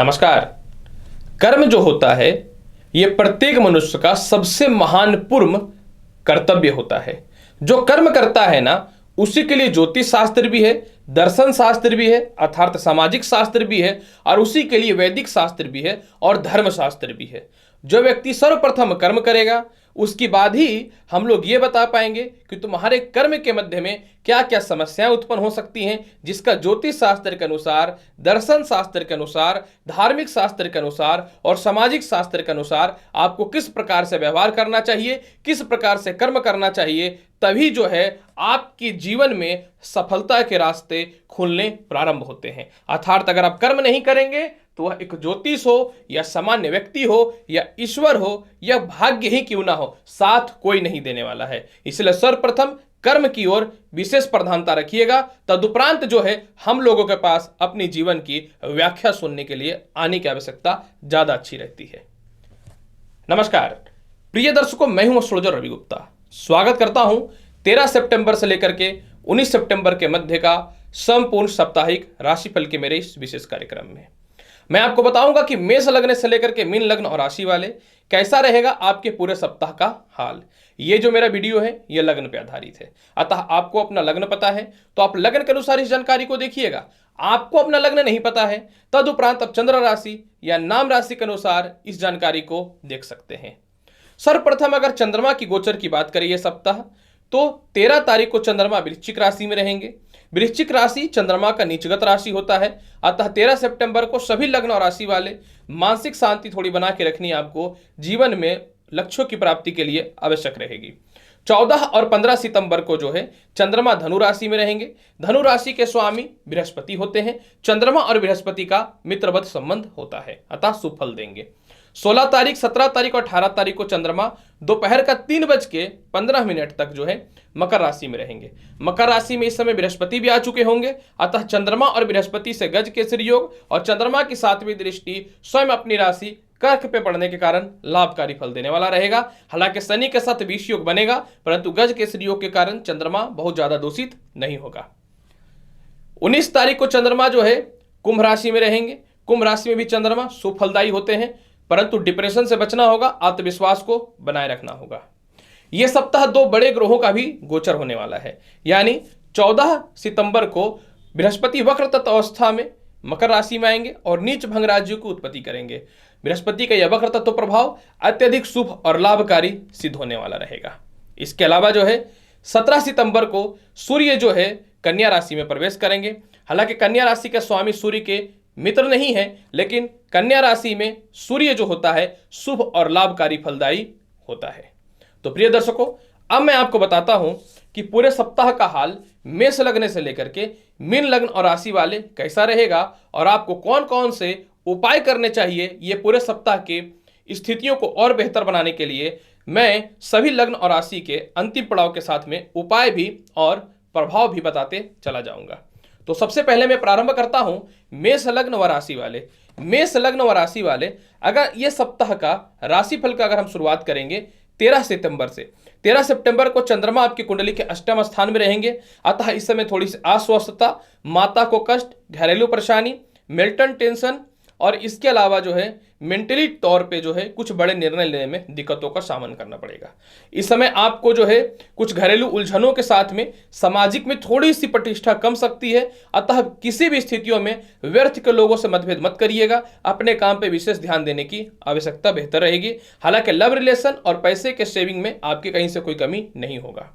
नमस्कार। कर्म जो होता है यह प्रत्येक मनुष्य का सबसे महान पूर्ण कर्तव्य होता है। जो कर्म करता है ना, उसी के लिए ज्योतिष शास्त्र भी है, दर्शन शास्त्र भी है, अर्थात सामाजिक शास्त्र भी है, और उसी के लिए वैदिक शास्त्र भी है और धर्म शास्त्र भी है। जो व्यक्ति सर्वप्रथम कर्म करेगा उसके बाद ही हम लोग ये बता पाएंगे कि तुम्हारे कर्म के मध्य में क्या क्या समस्याएं उत्पन्न हो सकती हैं, जिसका ज्योतिष शास्त्र के अनुसार, दर्शन शास्त्र के अनुसार, धार्मिक शास्त्र के अनुसार और सामाजिक शास्त्र के अनुसार आपको किस प्रकार से व्यवहार करना चाहिए, किस प्रकार से कर्म करना चाहिए। तभी जो है आपके जीवन में सफलता के रास्ते खुलने प्रारंभ होते हैं। अर्थात अगर आप कर्म नहीं करेंगे तो वह एक ज्योतिष हो या सामान्य व्यक्ति हो या ईश्वर हो या भाग्य ही क्यों ना हो, साथ कोई नहीं देने वाला है। इसलिए सर्वप्रथम कर्म की ओर विशेष प्रधानता रखिएगा। तदुपरांत जो है हम लोगों के पास अपनी जीवन की व्याख्या सुनने के लिए आने की आवश्यकता ज्यादा अच्छी रहती है। नमस्कार प्रिय दर्शकों, मैं हूं एस्ट्रोलॉजर रवि गुप्ता। स्वागत करता हूं 13 सितंबर से लेकर के 19 सितंबर के मध्य का संपूर्ण साप्ताहिक राशिफल के मेरे इस विशेष कार्यक्रम में। मैं आपको बताऊंगा कि मेष लग्न से लेकर के मीन लग्न और राशि वाले कैसा रहेगा आपके पूरे सप्ताह का हाल। ये जो मेरा वीडियो है ये लग्न पे आधारित है, अतः आपको अपना लग्न पता है तो आप लग्न के अनुसार इस जानकारी को देखिएगा। आपको अपना लग्न नहीं पता है तदुपरांत आप चंद्र राशि या नाम राशि के अनुसार इस जानकारी को देख सकते हैं। सर्वप्रथम अगर चंद्रमा की गोचर की बात करें सप्ताह, तो 13 तारीख को चंद्रमा वृश्चिक राशि में रहेंगे। वृश्चिक राशि चंद्रमा का नीचगत राशि होता है, अतः 13 सितंबर को सभी लग्न और राशि वाले मानसिक शांति थोड़ी बना के रखनी आपको जीवन में लक्ष्यों की प्राप्ति के लिए आवश्यक रहेगी। 14 और 15 सितंबर को जो है चंद्रमा धनु राशि में रहेंगे। धनु राशि के स्वामी बृहस्पति होते हैं। चंद्रमा और बृहस्पति का मित्रवत संबंध होता है, अतः सुफल देंगे। 16 तारीख, 17 तारीख और 18 तारीख को चंद्रमा दोपहर का 3:15 तक जो है मकर राशि में रहेंगे। मकर राशि में इस समय बृहस्पति भी आ चुके होंगे, अतः चंद्रमा और बृहस्पति से गज केसरी योग और चंद्रमा की 7वीं दृष्टि स्वयं अपनी राशि कर्क पे पड़ने के कारण लाभकारी फल देने वाला रहेगा। हालांकि शनि के साथ विष योग बनेगा, परंतु गज केसरी योग के कारण चंद्रमा बहुत ज्यादा दूषित नहीं होगा। 19 तारीख को चंद्रमा जो है कुंभ राशि में रहेंगे। कुंभ राशि में भी चंद्रमा सुफलदायी होते हैं, परंतु डिप्रेशन से बचना होगा, आत्मविश्वास को बनाए रखना होगा। यह सप्ताह 2 बड़े ग्रहों का भी गोचर होने वाला है, यानी 14 सितंबर को बृहस्पति वक्र तत्व अवस्था में मकर राशि में आएंगे और नीच भंग राज्यों की उत्पत्ति करेंगे। बृहस्पति का यह वक्र तत्व प्रभाव अत्यधिक शुभ और लाभकारी सिद्ध होने वाला रहेगा। इसके अलावा जो है 17 सितंबर को सूर्य जो है कन्या राशि में प्रवेश करेंगे। हालांकि कन्या राशि के स्वामी सूर्य के मित्र नहीं है, लेकिन कन्या राशि में सूर्य जो होता है शुभ और लाभकारी फलदायी होता है। तो प्रिय दर्शकों, अब मैं आपको बताता हूं कि पूरे सप्ताह का हाल मेष लग्न से लेकर के मीन लग्न और राशि वाले कैसा रहेगा और आपको कौन कौन से उपाय करने चाहिए। ये पूरे सप्ताह के स्थितियों को और बेहतर बनाने के लिए मैं सभी लग्न और राशि के अंतिम पड़ाव के साथ में उपाय भी और प्रभाव भी बताते चला जाऊंगा। तो सबसे पहले मैं प्रारंभ करता हूं मेष लग्न व राशि वाले। मेष लग्न व राशि वाले अगर ये सप्ताह का राशिफल का अगर हम शुरुआत करेंगे 13 सितंबर से, 13 सितंबर को चंद्रमा आपकी कुंडली के अष्टम स्थान में रहेंगे, अतः इस समय थोड़ी सी अस्वस्थता, माता को कष्ट, घरेलू परेशानी, मेंटल टेंशन और इसके अलावा जो है मेंटली तौर पे जो है कुछ बड़े निर्णय लेने में दिक्कतों का सामना करना पड़ेगा। इस समय आपको जो है कुछ घरेलू उलझनों के साथ में सामाजिक में थोड़ी सी प्रतिष्ठा कम सकती है, अतः किसी भी स्थितियों में व्यर्थ के लोगों से मतभेद मत करिएगा। अपने काम पे विशेष ध्यान देने की आवश्यकता बेहतर रहेगी। हालांकि लव रिलेशन और पैसे के सेविंग में आपकी कहीं से कोई कमी नहीं होगा।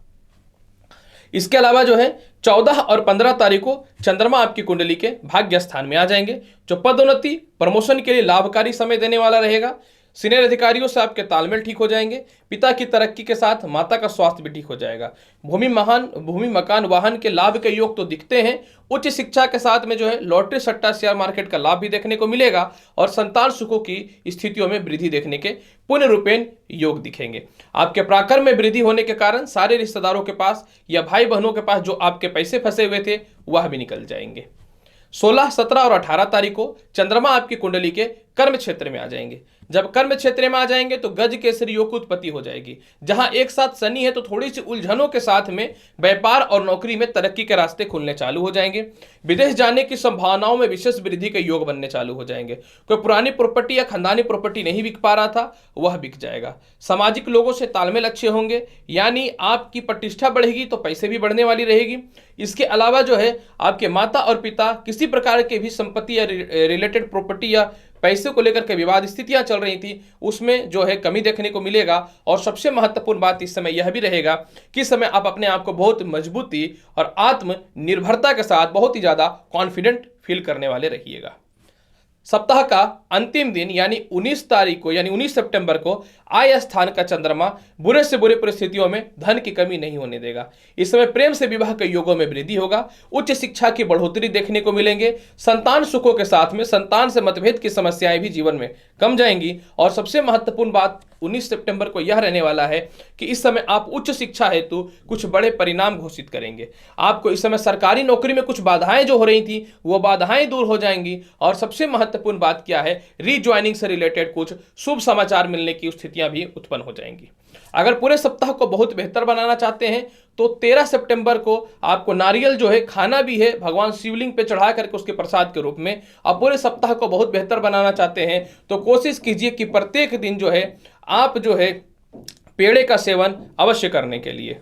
इसके अलावा जो है 14 और 15 तारीख को चंद्रमा आपकी कुंडली के भाग्य स्थान में आ जाएंगे, जो पदोन्नति प्रमोशन के लिए लाभकारी समय देने वाला रहेगा। सीनियर अधिकारियों से आपके तालमेल ठीक हो जाएंगे। पिता की तरक्की के साथ माता का स्वास्थ्य भी ठीक हो जाएगा। भूमि मकान वाहन के लाभ के योग तो दिखते हैं। उच्च शिक्षा के साथ में जो है लॉटरी सट्टा शेयर मार्केट का लाभ भी देखने को मिलेगा और संतान सुखों की स्थितियों में वृद्धि देखने के पूर्ण रूपेण योग दिखेंगे। आपके पराक्रम में वृद्धि होने के कारण सारे रिश्तेदारों के पास या भाई बहनों के पास जो आपके पैसे फंसे हुए थे वह भी निकल जाएंगे। 16, 17 और 18 तारीख को चंद्रमा आपकी कुंडली के कर्म क्षेत्र में आ जाएंगे। जब कर्म क्षेत्र में आ जाएंगे तो गज केसरी योग की उत्पत्ति हो जाएगी। जहां एक साथ शनि है तो थोड़ी सी उलझनों के साथ में व्यापार और नौकरी में तरक्की के रास्ते खुलने चालू हो जाएंगे। विदेश जाने की संभावनाओं में विशेष वृद्धि के योग बनने चालू हो जाएंगे। कोई पुरानी प्रॉपर्टी या खानदानी प्रॉपर्टी नहीं बिक पा रहा था, वह बिक जाएगा। सामाजिक लोगों से तालमेल अच्छे होंगे, यानी आपकी प्रतिष्ठा बढ़ेगी तो पैसे भी बढ़ने वाली रहेगी। इसके अलावा जो है आपके माता और पिता किसी प्रकार के भी संपत्ति या रिलेटेड प्रॉपर्टी या पैसे को लेकर के विवाद स्थितियां चल रही थी, उसमें जो है कमी देखने को मिलेगा। और सबसे महत्वपूर्ण बात इस समय यह भी रहेगा कि इस समय आप अपने आप को बहुत मजबूती और आत्मनिर्भरता के साथ बहुत ही ज्यादा कॉन्फिडेंट फील करने वाले रहिएगा। सप्ताह का अंतिम दिन यानी 19 तारीख को यानी 19 सितंबर को आय स्थान का चंद्रमा बुरे से बुरे परिस्थितियों में धन की कमी नहीं होने देगा। इस समय प्रेम से विवाह के योगों में वृद्धि होगा। उच्च शिक्षा की बढ़ोतरी देखने को मिलेंगे। संतान सुखों के साथ में संतान से मतभेद की समस्याएं भी जीवन में कम जाएंगी। और सबसे महत्वपूर्ण बात 19 सितंबर को यह रहने वाला है कि इस समय आप उच्च शिक्षा हेतु कुछ बड़े परिणाम घोषित करेंगे। आपको इस समय सरकारी नौकरी में कुछ बाधाएं जो हो रही थी वो बाधाएं दूर हो जाएंगी। और सबसे महत्वपूर्ण बात क्या है, रीज्वाइनिंग से रिलेटेड कुछ शुभ समाचार मिलने की स्थितियां भी उत्पन्न हो जाएंगी। अगर पूरे सप्ताह को बहुत बेहतर बनाना चाहते हैं तो 13 सितंबर को आपको नारियल जो है खाना भी है भगवान शिवलिंग पे चढ़ा करके उसके प्रसाद के रूप में। आप पूरे सप्ताह को बहुत बेहतर बनाना चाहते हैं तो कोशिश कीजिए कि प्रत्येक दिन जो है आप जो है पेड़े का सेवन अवश्य करने के लिए।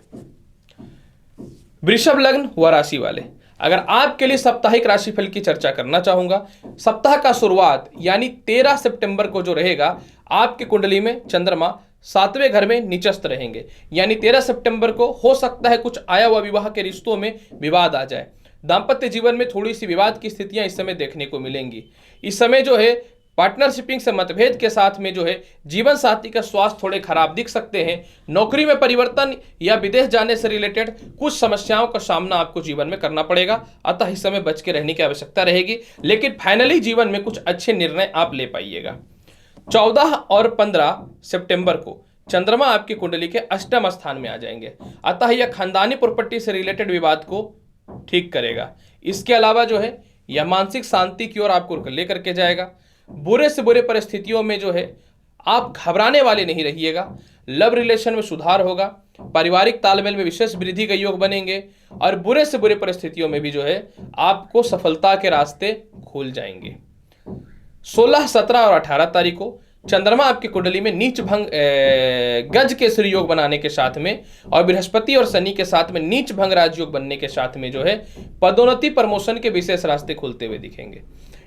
वृषभ लग्न व राशि वाले, अगर आपके लिए साप्ताहिक राशिफल की चर्चा करना चाहूंगा। सप्ताह का शुरुआत यानी 13 सितंबर को जो रहेगा आपकी कुंडली में चंद्रमा 7वें घर में नीचस्थ रहेंगे, यानी 13 सितंबर को हो सकता है कुछ आया हुआ विवाह के रिश्तों में विवाद आ जाए। दांपत्य जीवन में थोड़ी सी विवाद की स्थितियां इस समय देखने को मिलेंगी। इस समय जो है पार्टनरशिपिंग से मतभेद के साथ में जो है जीवन साथी का स्वास्थ्य थोड़े खराब दिख सकते हैं। नौकरी में परिवर्तन या विदेश जाने से रिलेटेड कुछ समस्याओं का सामना आपको जीवन में करना पड़ेगा, अतः इस समय बच के रहने की आवश्यकता रहेगी। लेकिन फाइनली जीवन में कुछ अच्छे निर्णय आप ले पाइएगा। 14 और 15 सितंबर को चंद्रमा आपकी कुंडली के अष्टम स्थान में आ जाएंगे, अतः यह खानदानी प्रॉपर्टी से रिलेटेड विवाद को ठीक करेगा। इसके अलावा जो है यह मानसिक शांति की ओर आपको लेकर के जाएगा। बुरे से बुरे परिस्थितियों में जो है आप घबराने वाले नहीं रहिएगा। लव रिलेशन में सुधार होगा। पारिवारिक तालमेल में विशेष वृद्धि के योग बनेंगे और बुरे से बुरे परिस्थितियों में भी जो है आपको सफलता के रास्ते खुल जाएंगे। 16, 17 और 18 तारीख को चंद्रमा आपकी कुंडली में नीच भंग गज केसरी योग बनाने के साथ में और बृहस्पति और शनि के साथ में नीच भंग राजयोग बनने के साथ में जो है पदोन्नति प्रमोशन के विशेष रास्ते खुलते हुए दिखेंगे।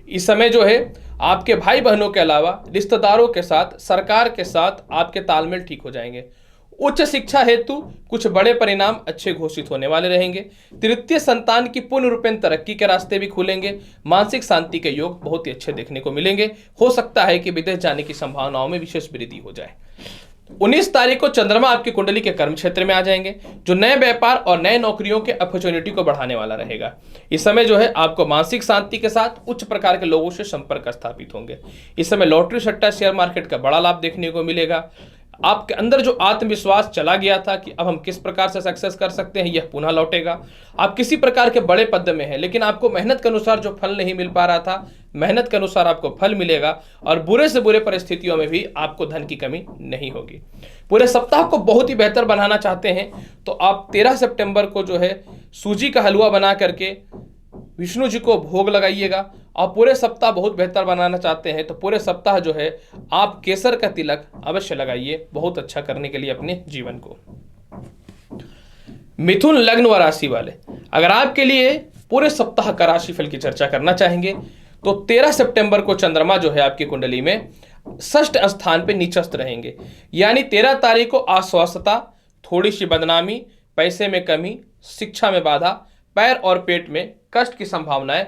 इस समय जो है आपके भाई बहनों के अलावा रिश्तेदारों के साथ, सरकार के साथ आपके तालमेल ठीक हो जाएंगे। उच्च शिक्षा हेतु कुछ बड़े परिणाम अच्छे घोषित होने वाले रहेंगे। तृतीय संतान की पूर्ण रूपेण तरक्की के रास्ते भी खुलेंगे। मानसिक शांति के योग बहुत ही अच्छे देखने को मिलेंगे। हो सकता है कि विदेश जाने की संभावनाओं में विशेष वृद्धि हो जाए। 19 तारीख को चंद्रमा आपकी कुंडली के कर्म क्षेत्र में आ जाएंगे, जो नए व्यापार और नए नौकरियों के अपॉर्चुनिटी को बढ़ाने वाला रहेगा। इस समय जो है आपको मानसिक शांति के साथ उच्च प्रकार के लोगों से संपर्क स्थापित होंगे। इस समय लॉटरी, सट्टा, शेयर मार्केट का बड़ा लाभ देखने को मिलेगा। आपके अंदर जो आत्मविश्वास चला गया था कि अब हम किस प्रकार से सक्सेस कर सकते हैं, यह पुनः लौटेगा। आप किसी प्रकार के बड़े पद में हैं लेकिन आपको मेहनत के अनुसार जो फल नहीं मिल पा रहा था, मेहनत के अनुसार आपको फल मिलेगा और बुरे से बुरे परिस्थितियों में भी आपको धन की कमी नहीं होगी। पूरे सप्ताह को बहुत ही बेहतर बनाना चाहते हैं तो आप 13 सितंबर को जो है सूजी का हलवा बना करके विष्णु जी को भोग लगाइएगा। और पूरे सप्ताह बहुत बेहतर बनाना चाहते हैं तो पूरे सप्ताह जो है आप केसर का तिलक अवश्य लगाइए, बहुत अच्छा करने के लिए अपने जीवन को। मिथुन लग्न व राशि वाले, अगर आपके लिए पूरे सप्ताह का राशिफल की चर्चा करना चाहेंगे तो 13 सितंबर को चंद्रमा जो है आपकी कुंडली में षष्ठ स्थान पे नीचस्थ रहेंगे, यानी 13 तारीख को अस्वस्थता, थोड़ी सी बदनामी, पैसे में कमी, शिक्षा में बाधा, पैर और पेट में कष्ट की संभावनाएं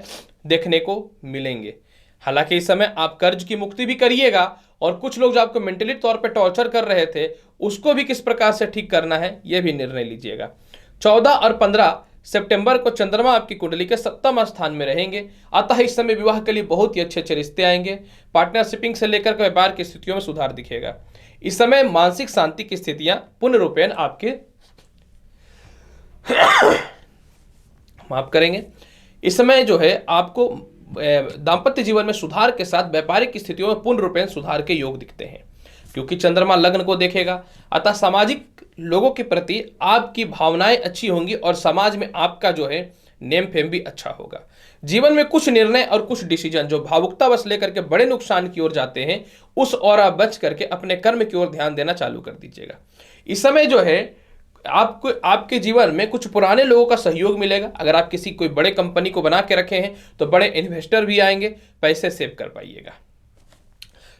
देखने को मिलेंगे। हालांकि इस समय आप कर्ज की मुक्ति भी करिएगा और कुछ लोग जो आपको मेंटली तौर पे टॉर्चर कर रहे थे उसको भी किस प्रकार से ठीक करना है यह भी निर्णय लीजिएगा। 14 और 15 सितंबर को चंद्रमा आपकी कुंडली के 7वें स्थान में रहेंगे, अतः इस समय विवाह के लिए बहुत ही अच्छे अच्छे रिश्ते आएंगे। पार्टनरशिपिंग से लेकर के व्यापार की स्थितियों में सुधार दिखेगा। इस समय मानसिक शांति की स्थितियां पूर्ण रूपेण आपके माफ करेंगे। इस समय जो है आपको दाम्पत्य जीवन में सुधार के साथ व्यापारिक स्थितियों में पूर्ण रूपेण सुधार के योग दिखते हैं, क्योंकि चंद्रमा लग्न को देखेगा। अतः सामाजिक लोगों के प्रति आपकी भावनाएं अच्छी होंगी और समाज में आपका जो है नेम फेम भी अच्छा होगा। जीवन में कुछ निर्णय और कुछ डिसीजन जो भावुकतावश लेकर के बड़े नुकसान की ओर जाते हैं, उस और आप बच करके अपने कर्म की ओर ध्यान देना चालू कर दीजिएगा। इस समय जो है आपको आपके जीवन में कुछ पुराने लोगों का सहयोग मिलेगा। अगर आप किसी कोई बड़े कंपनी को बना के रखे हैं तो बड़े इन्वेस्टर भी आएंगे, पैसे सेव कर पाइएगा।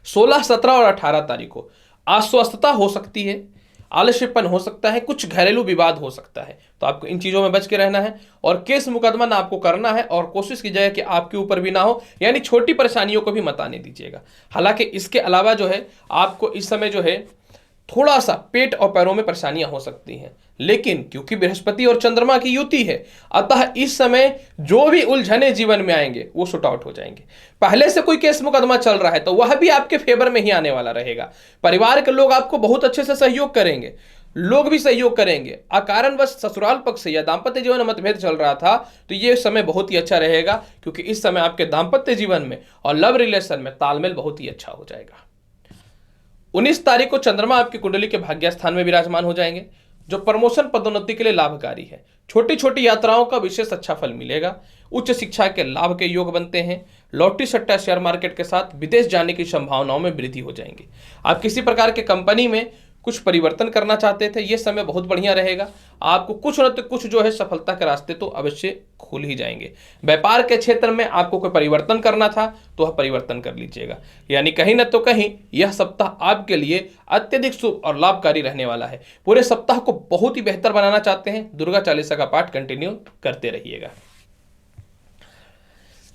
16, 17 और 18 तारीख को अस्वस्थता हो सकती है, आलस्यपन हो सकता है, कुछ घरेलू विवाद हो सकता है, तो आपको इन चीजों में बच के रहना है और केस मुकदमा ना आपको करना है और कोशिश कीजिएगा कि आपके ऊपर भी ना हो, यानी छोटी परेशानियों को भी मत आने दीजिएगा। हालांकि इसके अलावा जो है आपको इस समय जो है थोड़ा सा पेट और पैरों में परेशानियां हो सकती हैं, लेकिन क्योंकि बृहस्पति और चंद्रमा की युति है, अतः इस समय जो भी उलझने जीवन में आएंगे वो शॉर्ट आउट हो जाएंगे। पहले से कोई केस मुकदमा चल रहा है तो वह भी आपके फेवर में ही आने वाला रहेगा। परिवार के लोग आपको बहुत अच्छे से सहयोग करेंगे, लोग भी सहयोग करेंगे। अकारणवश ससुराल पक्ष से या दाम्पत्य जीवन में मतभेद चल रहा था तो यह समय बहुत ही अच्छा रहेगा, क्योंकि इस समय आपके दाम्पत्य जीवन में और लव रिलेशन में तालमेल बहुत ही अच्छा हो जाएगा। 19 तारीख को चंद्रमा आपकी कुंडली के भाग्य स्थान में विराजमान हो जाएंगे, जो प्रमोशन पदोन्नति के लिए लाभकारी है। छोटी छोटी यात्राओं का विशेष अच्छा फल मिलेगा। उच्च शिक्षा के लाभ के योग बनते हैं। लॉटरी सट्टा शेयर मार्केट के साथ विदेश जाने की संभावनाओं में वृद्धि हो जाएंगी। आप किसी प्रकार के कंपनी में कुछ परिवर्तन करना चाहते थे, यह समय बहुत बढ़िया रहेगा। आपको कुछ न तो कुछ जो है सफलता के रास्ते तो अवश्य खुल ही जाएंगे। व्यापार के क्षेत्र में आपको कोई परिवर्तन करना था तो वह परिवर्तन कर लीजिएगा, यानी कहीं न तो कहीं यह सप्ताह आपके लिए अत्यधिक शुभ और लाभकारी रहने वाला है। पूरे सप्ताह को बहुत ही बेहतर बनाना चाहते हैं, दुर्गा चालीसा का पाठ कंटिन्यू करते रहिएगा।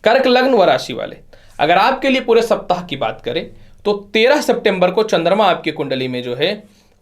कर्क लग्न व राशि वाले, अगर आपके लिए पूरे सप्ताह की बात करें तो 13 सितंबर को चंद्रमा आपकी कुंडली में जो है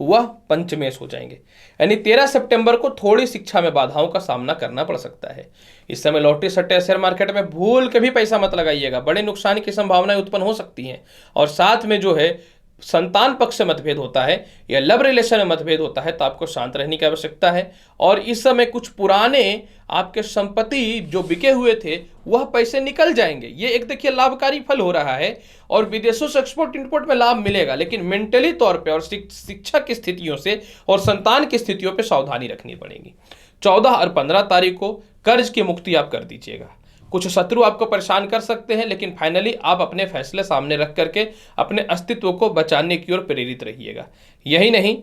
वह पंचमेश हो जाएंगे, यानी 13 सितंबर को थोड़ी शिक्षा में बाधाओं का सामना करना पड़ सकता है। इस समय लॉटरी सट्टे शेयर मार्केट में भूल के भी पैसा मत लगाइएगा, बड़े नुकसान की संभावनाएं उत्पन्न हो सकती हैं। और साथ में जो है संतान पक्ष से मतभेद होता है या लव रिलेशन में मतभेद होता है तो आपको शांत रहने की आवश्यकता है। और इस समय कुछ पुराने आपके संपत्ति जो बिके हुए थे वह पैसे निकल जाएंगे, ये एक देखिए लाभकारी फल हो रहा है। और विदेशों से एक्सपोर्ट इंपोर्ट में लाभ मिलेगा, लेकिन मेंटली तौर पे और शिक्षा की स्थितियों से और संतान की स्थितियों पे सावधानी रखनी पड़ेगी। 14 और 15 तारीख को कर्ज की मुक्ति आप कर दीजिएगा। कुछ शत्रु आपको परेशान कर सकते हैं, लेकिन फाइनली आप अपने फैसले सामने रख करके अपने अस्तित्व को बचाने की ओर प्रेरित रहिएगा। यही नहीं,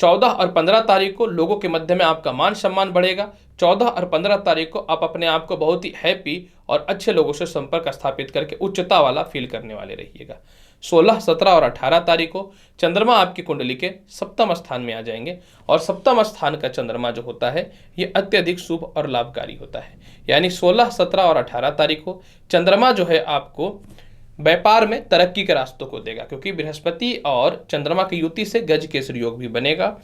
14 और 15 तारीख को लोगों के मध्य में आपका मान सम्मान बढ़ेगा। 14 और 15 तारीख को आप अपने आप को बहुत ही हैप्पी और अच्छे लोगों से संपर्क स्थापित करके उच्चता वाला फील करने वाले रहिएगा। 16, 17 और 18 तारीख को चंद्रमा आपकी कुंडली के सप्तम स्थान में आ जाएंगे और सप्तम स्थान का चंद्रमा जो होता है ये अत्यधिक शुभ और लाभकारी होता है। यानी 16, 17 और 18 तारीख को चंद्रमा जो है आपको व्यापार में तरक्की के रास्तों को देगा, क्योंकि बृहस्पति और चंद्रमा की युति से गज केसरी योग भी बनेगा।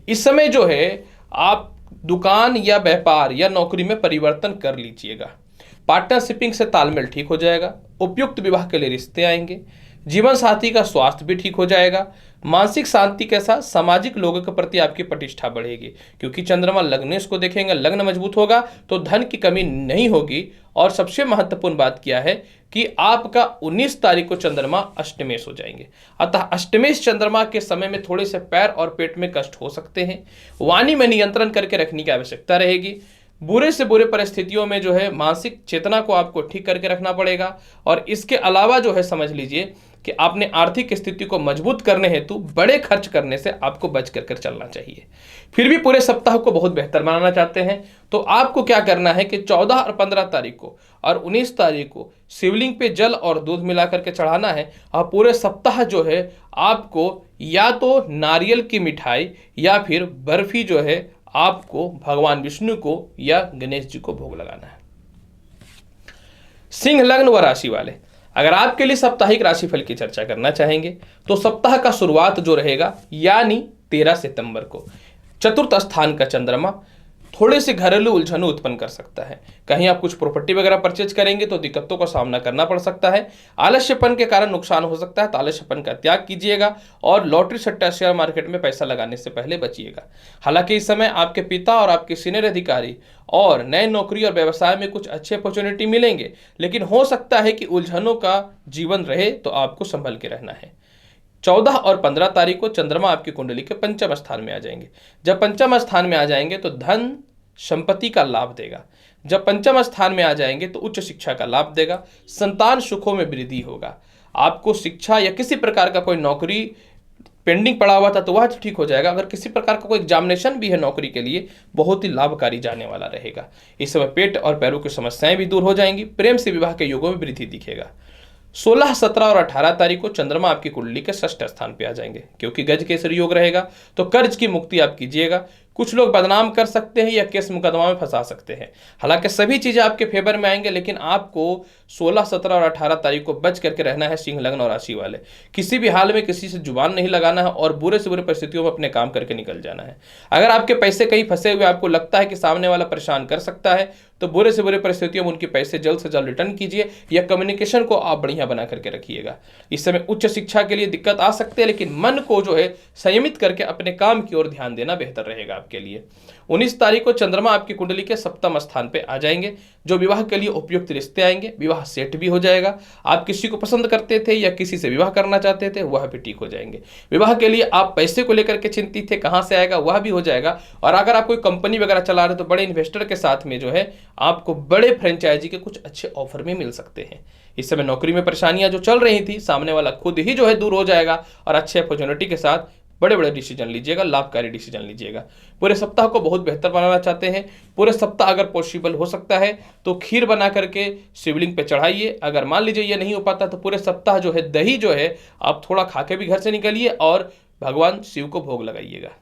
इस समय जो है आप दुकान या व्यापार या नौकरी में परिवर्तन कर लीजिएगा। पार्टनरशिपिंग से तालमेल ठीक हो जाएगा। उपयुक्त विवाह के लिए रिश्ते आएंगे। जीवन साथी का स्वास्थ्य भी ठीक हो जाएगा। मानसिक शांति के साथ सामाजिक लोगों के प्रति आपकी प्रतिष्ठा बढ़ेगी, क्योंकि चंद्रमा लग्नेश को देखेंगे, लग्न मजबूत होगा तो धन की कमी नहीं होगी। और सबसे महत्वपूर्ण बात क्या है कि आपका 19 तारीख को चंद्रमा अष्टमेश हो जाएंगे। अतः अष्टमेश चंद्रमा के समय में थोड़े से पैर और पेट में कष्ट हो सकते हैं। वाणी में नियंत्रण करके रखने की आवश्यकता रहेगी। बुरे से बुरे परिस्थितियों में जो है मानसिक चेतना को आपको ठीक करके रखना पड़ेगा। और इसके अलावा जो है समझ लीजिए कि आपने आर्थिक स्थिति को मजबूत करने हेतु बड़े खर्च करने से आपको बच कर चलना चाहिए। फिर भी पूरे सप्ताह को बहुत बेहतर बनाना चाहते हैं तो आपको क्या करना है कि 14 और 15 तारीख को और 19 तारीख को शिवलिंग पे जल और दूध मिला करके चढ़ाना है। और पूरे सप्ताह जो है आपको या तो नारियल की मिठाई या फिर बर्फी जो है आपको भगवान विष्णु को या गणेश जी को भोग लगाना है। सिंह लग्न व राशि वाले, अगर आपके लिए साप्ताहिक राशिफल की चर्चा करना चाहेंगे तो सप्ताह का शुरुआत जो रहेगा यानी 13 सितंबर को चतुर्थ स्थान का चंद्रमा थोड़े से घरेलू उलझनों उत्पन्न कर सकता है। कहीं आप कुछ प्रॉपर्टी वगैरह परचेज करेंगे तो दिक्कतों का सामना करना पड़ सकता है। आलस्यपन के कारण नुकसान हो सकता है, तो आलस्यपन का त्याग कीजिएगा और लॉटरी सट्टा शेयर मार्केट में पैसा लगाने से पहले बचिएगा। हालांकि इस समय आपके पिता और आपके सीनियर अधिकारी और नए नौकरी और व्यवसाय में कुछ अच्छे अपॉर्चुनिटी मिलेंगे, लेकिन हो सकता है कि उलझनों का जीवन रहे, तो आपको संभल के रहना है। 14 और 15 तारीख को चंद्रमा आपकी कुंडली के पंचम स्थान में आ जाएंगे। जब पंचम स्थान में आ जाएंगे तो धन संपत्ति का लाभ देगा। जब पंचम स्थान में आ जाएंगे तो उच्च शिक्षा का लाभ देगा। संतान सुखों में वृद्धि होगा। आपको शिक्षा या किसी प्रकार का कोई नौकरी पेंडिंग पड़ा हुआ था तो वह ठीक हो जाएगा। अगर किसी प्रकार का कोई एग्जामिनेशन भी है नौकरी के लिए, बहुत ही लाभकारी जाने वाला रहेगा। इस समय पेट और पैरों की समस्याएं भी दूर हो जाएंगी। प्रेम से विवाह के योगों में वृद्धि दिखेगा। 16, 17 और 18 तारीख को चंद्रमा आपकी कुंडली के षष्ठ स्थान पे आ जाएंगे। क्योंकि गज केसरी योग रहेगा तो कर्ज की मुक्ति आप कीजिएगा। कुछ लोग बदनाम कर सकते हैं या केस मुकदमा में फंसा सकते हैं। हालांकि सभी चीजें आपके फेवर में आएंगे, लेकिन आपको 16, 17 और 18 तारीख को बच करके रहना है। सिंह लग्न और राशि वाले किसी भी हाल में किसी से जुबान नहीं लगाना है और बुरे से बुरे परिस्थितियों में अपने काम करके निकल जाना है। अगर आपके पैसे कहीं फंसे हुए आपको लगता है कि सामने वाला परेशान कर सकता है, तो बुरे से बुरे परिस्थितियों में उनके पैसे जल्द से जल्द रिटर्न कीजिए या कम्युनिकेशन को आप बढ़िया बना करके रखिएगा। इस समय उच्च शिक्षा के लिए दिक्कत आ सकती है, लेकिन मन को जो है संयमित करके अपने काम की ओर ध्यान देना बेहतर रहेगा आपके लिए। 19 तारीख को चंद्रमा आपकी कुंडली के सप्तम स्थान पे आ जाएंगे, जो विवाह के लिए उपयुक्त रिश्ते आएंगे। विवाह सेट भी हो जाएगा। आप किसी को पसंद करते थे या किसी से विवाह करना चाहते थे, वह भी ठीक हो जाएंगे। विवाह के लिए आप पैसे को लेकर के चिंतित थे, कहां से आएगा, वह भी हो जाएगा। और अगर आप कोई कंपनी वगैरह चला रहे तो बड़े इन्वेस्टर के साथ में जो है आपको बड़े फ्रेंचाइजी के कुछ अच्छे ऑफर में मिल सकते हैं। इस समय नौकरी में परेशानियां जो चल रही थी, सामने वाला खुद ही जो है दूर हो जाएगा और अच्छे अपॉर्चुनिटी के साथ बड़े बड़े डिसीजन लीजिएगा, लाभकारी डिसीजन लीजिएगा। पूरे सप्ताह को बहुत बेहतर बनाना चाहते हैं, पूरे सप्ताह अगर पॉसिबल हो सकता है तो खीर बना करके शिवलिंग पे चढ़ाइए। अगर मान लीजिए ये नहीं हो पाता तो पूरे सप्ताह जो है दही जो है आप थोड़ा खा के भी घर से निकलिए और भगवान शिव को भोग लगाइएगा।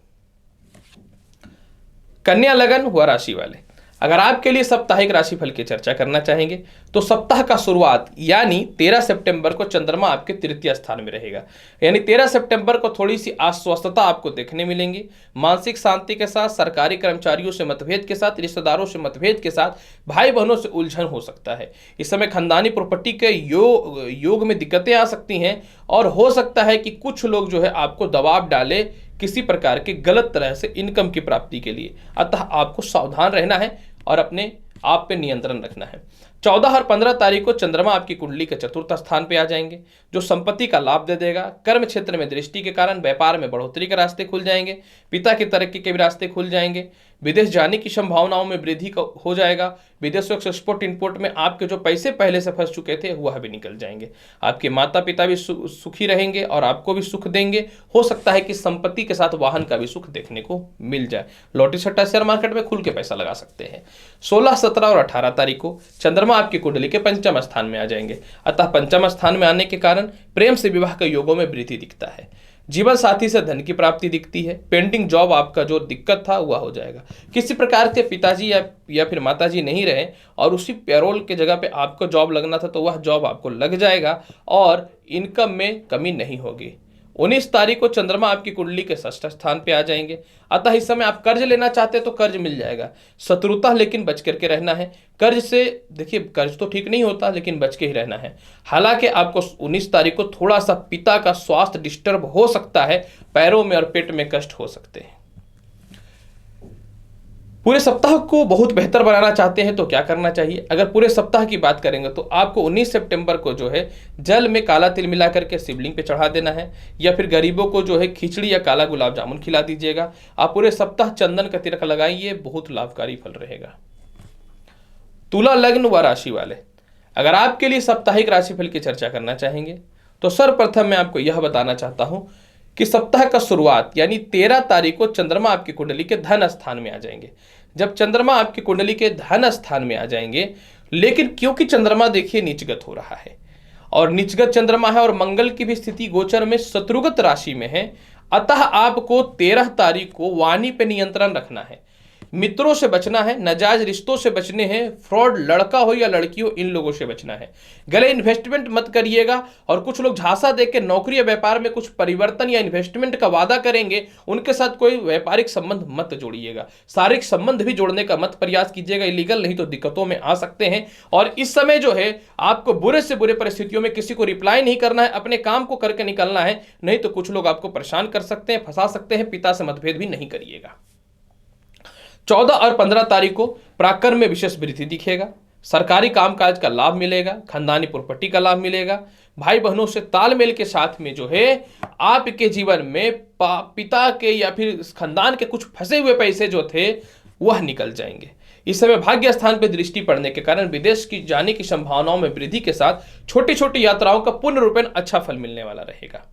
कन्या लगन हुआ राशि वाले, अगर आपके लिए साप्ताहिक राशिफल की चर्चा करना चाहेंगे तो सप्ताह का शुरुआत यानी 13 सितंबर को चंद्रमा आपके तृतीय स्थान में रहेगा। यानी 13 सितंबर को थोड़ी सी अस्वस्थता आपको देखने मिलेंगी। मानसिक शांति के साथ, सरकारी कर्मचारियों से मतभेद के साथ, रिश्तेदारों से मतभेद के साथ, भाई बहनों से उलझन हो सकता है। इस समय खानदानी प्रॉपर्टी के योग में दिक्कतें आ सकती हैं और हो सकता है कि कुछ लोग जो है आपको दबाव डाले किसी प्रकार के गलत तरह से इनकम की प्राप्ति के लिए। अतः आपको सावधान रहना है और अपने आप पे नियंत्रण रखना है। 14 और 15 तारीख को चंद्रमा आपकी कुंडली के चतुर्थ स्थान पे आ जाएंगे, जो संपत्ति का लाभ दे देगा। कर्म क्षेत्र में दृष्टि के कारण व्यापार में बढ़ोतरी के रास्ते खुल जाएंगे। पिता की तरक्की के भी रास्ते खुल जाएंगे। विदेश जाने की संभावनाओं में वृद्धि हो जाएगा। विदेशों से एक्सपोर्ट इंपोर्ट में आपके जो पैसे पहले से फंस चुके थे वह भी निकल जाएंगे। आपके माता पिता भी सुखी रहेंगे और आपको भी सुख देंगे। हो सकता है कि संपत्ति के साथ वाहन का भी सुख देखने को मिल जाए। लॉटरी सट्टा शेयर मार्केट में खुल के पैसा लगा सकते हैं। 16, 17 और 18 तारीख को चंद्रमा आपकी कुंडली के पंचम स्थान में आ जाएंगे। अतः पंचम स्थान में आने के कारण प्रेम से विवाह के योगों में वृद्धि दिखता है। जीवन साथी से धन की प्राप्ति दिखती है। पेंडिंग जॉब आपका जो दिक्कत था वह हो जाएगा। किसी प्रकार के पिताजी या फिर माताजी नहीं रहे और उसी पैरोल के जगह पे आपको जॉब लगना था तो वह जॉब आपको लग जाएगा और इनकम में कमी नहीं होगी। 19 तारीख को चंद्रमा आपकी कुंडली के षष्ठ स्थान पे आ जाएंगे। अतः इस समय आप कर्ज लेना चाहते तो कर्ज मिल जाएगा। शत्रुता लेकिन बच करके रहना है। कर्ज से देखिए, कर्ज तो ठीक नहीं होता लेकिन बच के ही रहना है। हालांकि आपको 19 तारीख को थोड़ा सा पिता का स्वास्थ्य डिस्टर्ब हो सकता है, पैरों में और पेट में कष्ट हो सकते हैं। पूरे सप्ताह को बहुत बेहतर बनाना चाहते हैं तो क्या करना चाहिए? अगर पूरे सप्ताह की बात करेंगे तो आपको 19 सितंबर को जो है जल में काला तिल मिला करके शिवलिंग पे चढ़ा देना है, या फिर गरीबों को जो है खिचड़ी या काला गुलाब जामुन खिला दीजिएगा। आप पूरे सप्ताह चंदन का तिलक लगाइए, बहुत लाभकारी फल रहेगा। तुला लग्न व राशि वाले, अगर आपके लिए साप्ताहिक राशिफल की चर्चा करना चाहेंगे तो सर्वप्रथम मैं आपको यह बताना चाहता हूं कि सप्ताह का शुरुआत यानी 13 तारीख को चंद्रमा आपकी कुंडली के धन स्थान में आ जाएंगे। जब चंद्रमा आपकी कुंडली के धन स्थान में आ जाएंगे, लेकिन क्योंकि चंद्रमा देखिए नीचगत हो रहा है और नीचगत चंद्रमा है और मंगल की भी स्थिति गोचर में शत्रुगत राशि में है, अतः आपको 13 तारीख को वाणी पे नियंत्रण रखना है। मित्रों से बचना है, नाजायज रिश्तों से बचने हैं, फ्रॉड लड़का हो या लड़की हो इन लोगों से बचना है। गलत इन्वेस्टमेंट मत करिएगा। और कुछ लोग झांसा देके नौकरी या व्यापार में कुछ परिवर्तन या इन्वेस्टमेंट का वादा करेंगे, उनके साथ कोई व्यापारिक संबंध मत जोड़िएगा। शारीरिक संबंध भी जोड़ने का मत प्रयास कीजिएगा, इलीगल नहीं तो दिक्कतों में आ सकते हैं। और इस समय जो है आपको बुरे से बुरे परिस्थितियों में किसी को रिप्लाई नहीं करना है, अपने काम को करके निकलना है, नहीं तो कुछ लोग आपको परेशान कर सकते हैं, फंसा सकते हैं। पिता से मतभेद भी नहीं करिएगा। 14 और 15 तारीख को पराक्रम में विशेष वृद्धि दिखेगा। सरकारी कामकाज का लाभ मिलेगा, खानदानी प्रॉपर्टी का लाभ मिलेगा। भाई बहनों से तालमेल के साथ में जो है आपके जीवन में पिता के या फिर खानदान के कुछ फंसे हुए पैसे जो थे वह निकल जाएंगे। इस समय भाग्य स्थान पर दृष्टि पड़ने के कारण विदेश की जाने की संभावनाओं में वृद्धि के साथ छोटी छोटी यात्राओं का पूर्ण रूपेण अच्छा फल मिलने वाला रहेगा।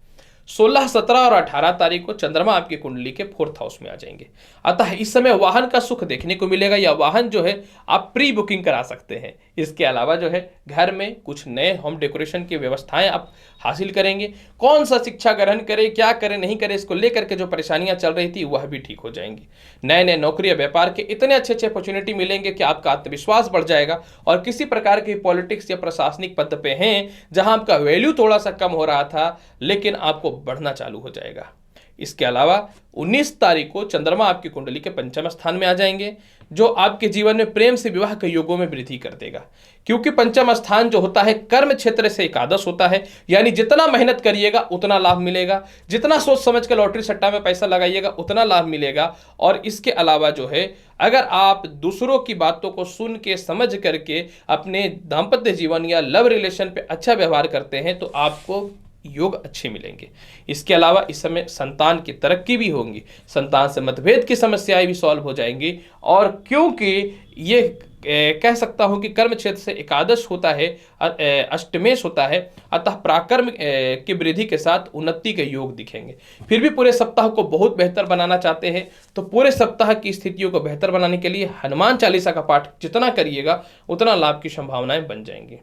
16, 17 और 18 तारीख को चंद्रमा आपकी कुंडली के 4th हाउस में आ जाएंगे। अतः इस समय वाहन का सुख देखने को मिलेगा, या वाहन जो है आप प्री बुकिंग करा सकते हैं। इसके अलावा जो है घर में कुछ नए होम डेकोरेशन की व्यवस्थाएं आप हासिल करेंगे। कौन सा शिक्षा ग्रहण करें, क्या करें, नहीं करें, इसको लेकर के जो परेशानियां चल रही थी वह भी ठीक हो जाएंगी। नए नए नौकरी या व्यापार के इतने अच्छे अच्छे अपॉर्चुनिटी मिलेंगे कि आपका आत्मविश्वास बढ़ जाएगा। और किसी प्रकार की पॉलिटिक्स या प्रशासनिक पद पे हैं जहां आपका वैल्यू थोड़ा सा कम हो रहा था, लेकिन आपको बढ़ना चालू हो जाएगा। इसके अलावा 19 तारीख को चंद्रमा आपकी कुंडली के 5वें स्थान में आ जाएंगे, जो आपके जीवन में प्रेम से विवाह के योगों में वृद्धि कर देगा। क्योंकि 5वां स्थान जो होता है कर्म क्षेत्र से एकादश होता है, यानी जितना मेहनत करिएगा उतना लाभ मिलेगा, जितना सोच समझ के लॉटरी सट्टा में पैसा लगाइएगा उतना लाभ मिलेगा। और इसके अलावा जो है अगर आप दूसरों की बातों को सुन के समझ करके अपने दाम्पत्य जीवन या लव रिलेशन पे अच्छा व्यवहार करते हैं तो आपको योग अच्छे मिलेंगे। इसके अलावा इस समय संतान की तरक्की भी होंगी, संतान से मतभेद की समस्याएं भी सॉल्व हो जाएंगी। और क्योंकि ये कह सकता हूं कि कर्म क्षेत्र से एकादश होता है, अष्टमेश होता है, अतः पराक्रम की वृद्धि के साथ उन्नति के योग दिखेंगे। फिर भी पूरे सप्ताह को बहुत बेहतर बनाना चाहते हैं तो पूरे सप्ताह की स्थितियों को बेहतर बनाने के लिए हनुमान चालीसा का पाठ जितना करिएगा उतना लाभ की संभावनाएं बन जाएंगी।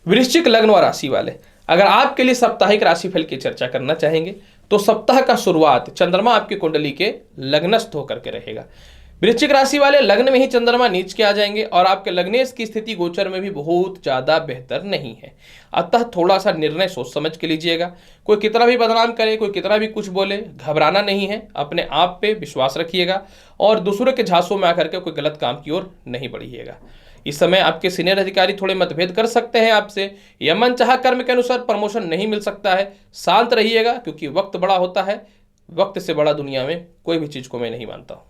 वृश्चिक लग्न और राशि वाले, अगर आपके लिए साप्ताहिक राशिफल की चर्चा करना चाहेंगे तो सप्ताह का शुरुआत चंद्रमा आपकी कुंडली के लग्नस्थ होकर के रहेगा। वृश्चिक राशि वाले लग्न में ही चंद्रमा नीच के आ जाएंगे और आपके लग्नेश की स्थिति गोचर में भी बहुत ज्यादा बेहतर नहीं है। अतः थोड़ा सा निर्णय सोच समझ के लीजिएगा। कोई कितना भी बदनाम करे, कोई कितना भी कुछ बोले, घबराना नहीं है, अपने आप पे विश्वास रखिएगा और दूसरों के झांसों में आकर के कोई गलत काम की ओर नहीं बढ़िएगा। इस समय आपके सीनियर अधिकारी थोड़े मतभेद कर सकते हैं आपसे, या मनचाहा कर्म के अनुसार प्रमोशन नहीं मिल सकता है। शांत रहिएगा क्योंकि वक्त बड़ा होता है, वक्त से बड़ा दुनिया में कोई भी चीज को मैं नहीं मानता हूं।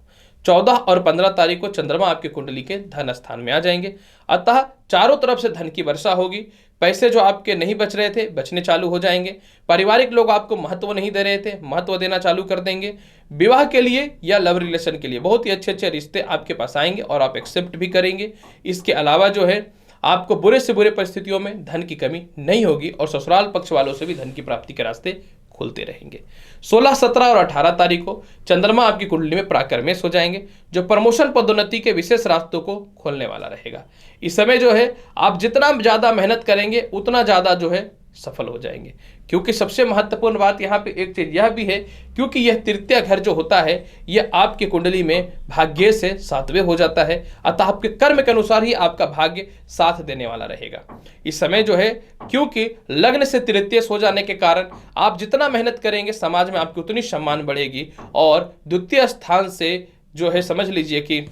14 और 15 तारीख को चंद्रमा आपकी कुंडली के धन स्थान में आ जाएंगे, अतः चारों तरफ से धन की वर्षा होगी। पैसे जो आपके नहीं बच रहे थे बचने चालू हो जाएंगे। पारिवारिक लोग आपको महत्व नहीं दे रहे थे, महत्व देना चालू कर देंगे। विवाह के लिए या लव रिलेशन के लिए बहुत ही अच्छे अच्छे रिश्ते आपके पास आएंगे और आप एक्सेप्ट भी करेंगे। इसके अलावा जो है आपको बुरे से बुरे परिस्थितियों में धन की कमी नहीं होगी और ससुराल पक्ष वालों से भी धन की प्राप्ति के रास्ते खुलते रहेंगे। 16, 17 और 18 तारीख को चंद्रमा आपकी कुंडली में पराक्रमेश हो जाएंगे, जो प्रमोशन पदोन्नति के विशेष रास्तों को खोलने वाला रहेगा। इस समय जो है आप जितना ज्यादा मेहनत करेंगे उतना ज्यादा जो है सफल हो जाएंगे। क्योंकि सबसे महत्वपूर्ण बात यहाँ पे एक चीज यह भी है, क्योंकि यह तृतीय घर जो होता है यह आपकी कुंडली में भाग्य से 7वें हो जाता है, अतः आपके कर्म के अनुसार ही आपका भाग्य साथ देने वाला रहेगा। इस समय जो है क्योंकि लग्न से तृतीय हो जाने के कारण आप जितना मेहनत करेंगे समाज में आपकी उतनी सम्मान बढ़ेगी। और द्वितीय स्थान से जो है समझ लीजिए कि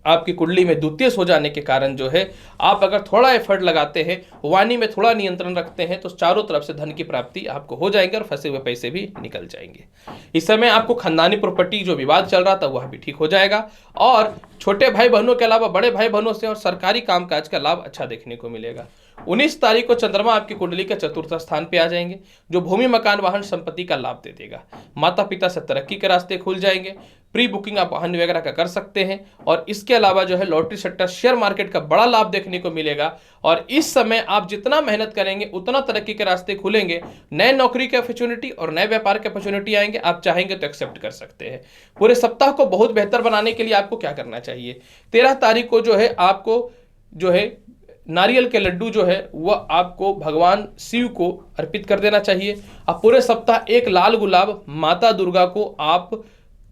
आपकी कुंडली में द्वितीय हो जाने के कारण जो है आप अगर थोड़ा एफर्ट लगाते हैं, वाणी में थोड़ा नियंत्रण रखते हैं तो चारों तरफ से धन की प्राप्ति आपको हो जाएगी और फंसे हुए पैसे भी निकल जाएंगे। इस समय आपको खानदानी प्रॉपर्टी जो विवाद चल रहा था वह भी ठीक हो जाएगा और छोटे भाई बहनों के अलावा बड़े भाई बहनों से और सरकारी कामकाज का लाभ अच्छा देखने को मिलेगा। 19 तारीख को चंद्रमा आपकी कुंडली के 4th स्थान पे आ जाएंगे, जो भूमि मकान वाहन संपत्ति का लाभ दे देगा। माता पिता से तरक्की के रास्ते खुल जाएंगे। प्री बुकिंग आप वाहन वगैरह का कर सकते हैं और इसके अलावा जो है लॉटरी सट्टा शेयर मार्केट का बड़ा लाभ देखने को मिलेगा। और इस समय आप जितना मेहनत करेंगे उतना तरक्की के रास्ते खुलेंगे। नए नौकरी के अपॉर्चुनिटी और नए व्यापार के अपॉर्चुनिटी आएंगे, आप चाहेंगे तो एक्सेप्ट कर सकते हैं। पूरे सप्ताह को बहुत बेहतर बनाने के लिए आपको क्या करना चाहिए, 13 तारीख को जो है आपको जो है नारियल के लड्डू जो है वह आपको भगवान शिव को अर्पित कर देना चाहिए। अब पूरे सप्ताह एक लाल गुलाब माता दुर्गा को आप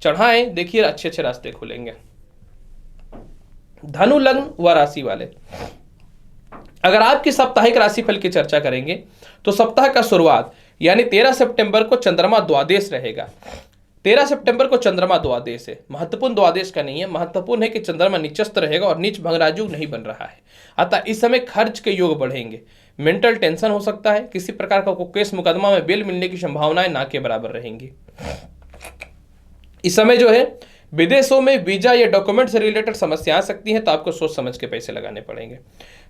चढ़ाएं, देखिए अच्छे अच्छे रास्ते खुलेंगे। धनु लग्न व राशि वाले, अगर आपकी साप्ताहिक राशिफल की चर्चा करेंगे तो सप्ताह का शुरुआत यानी 13 सितंबर को चंद्रमा द्वादश रहेगा। 13 सितंबर को चंद्रमा द्वादश है, महत्वपूर्ण द्वादश का नहीं है, महत्वपूर्ण है कि चंद्रमा नीचस्थ रहेगा और नीच भंगराज योग नहीं बन रहा है। अतः इस समय खर्च के योग बढ़ेंगे, मेंटल टेंशन हो सकता है, किसी प्रकार का केस मुकदमा में बेल मिलने की संभावनाएं ना के बराबर रहेंगी। इस समय जो है विदेशों में वीजा या डॉक्यूमेंट से रिलेटेड समस्या आ सकती है, तो आपको सोच समझ के पैसे लगाने पड़ेंगे।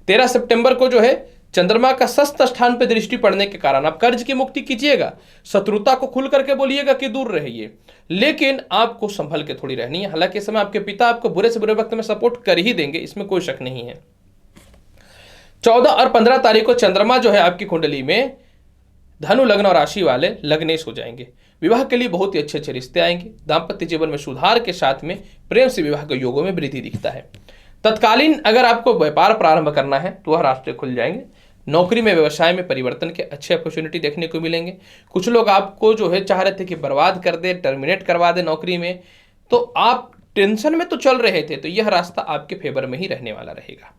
13 सितंबर को जो है चंद्रमा का षष्ठ स्थान पर दृष्टि पड़ने के कारण आप कर्ज की मुक्ति कीजिएगा, शत्रुता को खुल करके बोलिएगा कि दूर रहिए, लेकिन आपको संभल के थोड़ी रहनी है। हालांकि इस समय आपके पिता आपको बुरे से बुरे वक्त में सपोर्ट कर ही देंगे, इसमें कोई शक नहीं है। 14 और 15 तारीख को चंद्रमा जो है आपकी कुंडली में धनु लग्न और राशि वाले लग्नेश हो जाएंगे। विवाह के लिए बहुत ही अच्छे अच्छे रिश्ते आएंगे, दाम्पत्य जीवन में सुधार के साथ में प्रेम से विवाह के योगों में वृद्धि दिखता है। तत्कालीन अगर आपको व्यापार प्रारंभ करना है तो वह रास्ते खुल जाएंगे। नौकरी में व्यवसाय में परिवर्तन के अच्छे अपॉर्चुनिटी देखने को मिलेंगे। कुछ लोग आपको जो है चाह रहे थे कि बर्बाद कर दे, टर्मिनेट करवा दे नौकरी में, तो आप टेंशन में तो चल रहे थे, तो यह रास्ता आपके फेवर में ही रहने वाला रहेगा।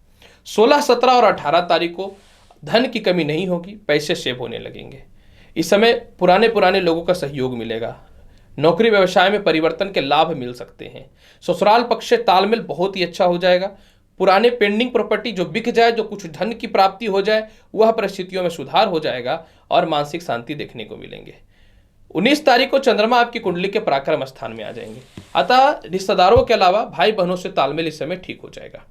16, 17 और 18 तारीख को धन की कमी नहीं होगी, पैसे सेव होने लगेंगे। इस समय पुराने लोगों का सहयोग मिलेगा, नौकरी व्यवसाय में परिवर्तन के लाभ मिल सकते हैं। ससुराल पक्ष से तालमेल बहुत ही अच्छा हो जाएगा। पुराने पेंडिंग प्रॉपर्टी जो बिक जाए, जो कुछ धन की प्राप्ति हो जाए, वह परिस्थितियों में सुधार हो जाएगा और मानसिक शांति देखने को मिलेंगे। 19 तारीख को चंद्रमा आपकी कुंडली के पराक्रम स्थान में आ जाएंगे, अतः रिश्तेदारों के अलावा भाई बहनों से तालमेल इस समय ठीक हो जाएगा,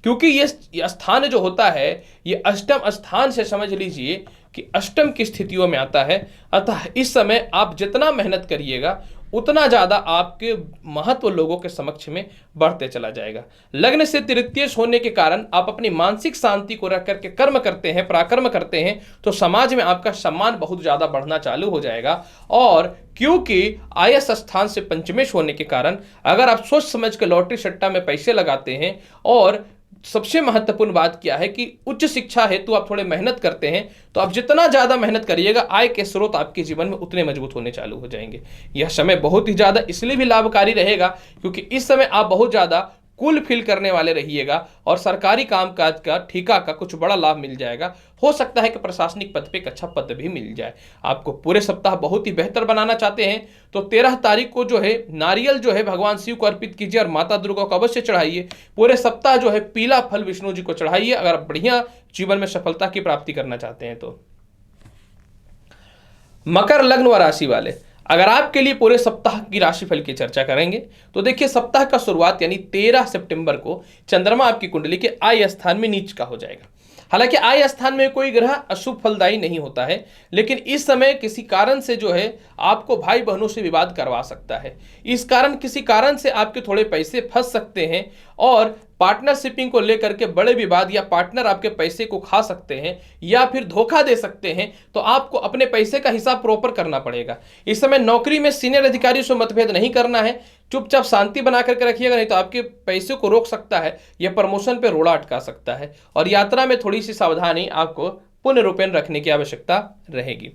क्योंकि ये स्थान जो होता है ये अष्टम स्थान से समझ लीजिए कि अष्टम की स्थितियों में आता है। अतः इस समय आप जितना मेहनत करिएगा उतना ज्यादा आपके महत्व लोगों के समक्ष में बढ़ते चला जाएगा। लग्न से तृतीय होने के कारण आप अपनी मानसिक शांति को रख करके कर्म करते हैं, पराक्रम करते हैं, तो समाज में आपका सम्मान बहुत ज्यादा बढ़ना चालू हो जाएगा। और क्योंकि आयस स्थान से पंचमेश होने के कारण अगर आप सोच समझ के लॉटरी सट्टा में पैसे लगाते हैं, और सबसे महत्वपूर्ण बात क्या है कि उच्च शिक्षा हेतु आप थोड़े मेहनत करते हैं, तो आप जितना ज्यादा मेहनत करिएगा आय के स्रोत आपके जीवन में उतने मजबूत होने चालू हो जाएंगे। यह समय बहुत ही ज्यादा इसलिए भी लाभकारी रहेगा क्योंकि इस समय आप बहुत ज्यादा कुल फिल करने वाले रहिएगा और सरकारी कामकाज का ठेका का कुछ बड़ा लाभ मिल जाएगा। हो सकता है कि प्रशासनिक पद पे एक अच्छा पद भी मिल जाए। आपको पूरे सप्ताह बहुत ही बेहतर बनाना चाहते हैं तो 13 तारीख को जो है नारियल जो है भगवान शिव को अर्पित कीजिए और माता दुर्गा को अवश्य चढ़ाइए। पूरे सप्ताह जो है पीला फल विष्णु जी को चढ़ाइए अगर बढ़िया जीवन में सफलता की प्राप्ति करना चाहते हैं तो। मकर लग्न व राशि वाले, अगर आपके लिए पूरे सप्ताह की राशिफल की चर्चा करेंगे तो देखिए सप्ताह का शुरुआत यानी 13 सितंबर को चंद्रमा आपकी कुंडली के आय स्थान में नीच का हो जाएगा। हालांकि आय स्थान में कोई ग्रह अशुभ फलदायी नहीं होता है, लेकिन इस समय किसी कारण से जो है आपको भाई बहनों से विवाद करवा सकता है। इस कारण किसी कारण से आपके थोड़े पैसे फंस सकते हैं और पार्टनरशिपिंग को लेकर के बड़े विवाद या पार्टनर आपके पैसे को खा सकते हैं या फिर धोखा दे सकते हैं, तो आपको अपने पैसे का हिसाब प्रॉपर करना पड़ेगा। इस समय नौकरी में सीनियर अधिकारियों से मतभेद नहीं करना है, चुपचाप शांति बना करके रखिएगा, नहीं तो आपके पैसे को रोक सकता है, यह प्रमोशन पे रोड़ा अटका सकता है। और यात्रा में थोड़ी सी सावधानी आपको पूर्ण रूपेण रखने की आवश्यकता रहेगी।